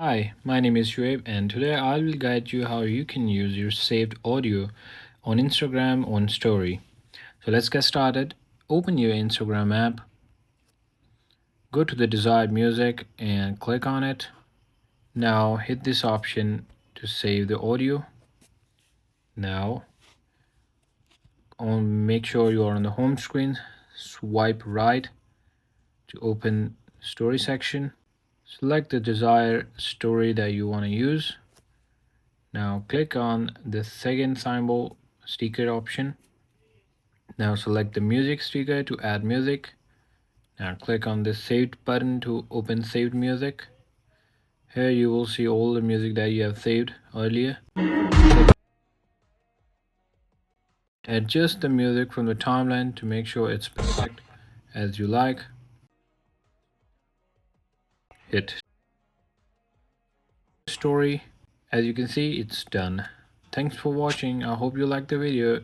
Hi, my name is Shuaib, and today I will guide you how you can use your saved audio on Instagram on Story. So let's get started. Open your Instagram app, go to the desired music, and click on it. Now hit this option to save the audio. Now, make sure you are on the home screen. Swipe right to open Story section. Select the desired story that you want to use. Now click on the second symbol sticker option. Now select the music sticker to add music. Now click on the saved button to open saved music. Here you will see all the music that you have saved earlier. Adjust the music from the timeline to make sure it's perfect as you like. Hit story. As you can see, it's done. Thanks for watching. I hope you liked the video.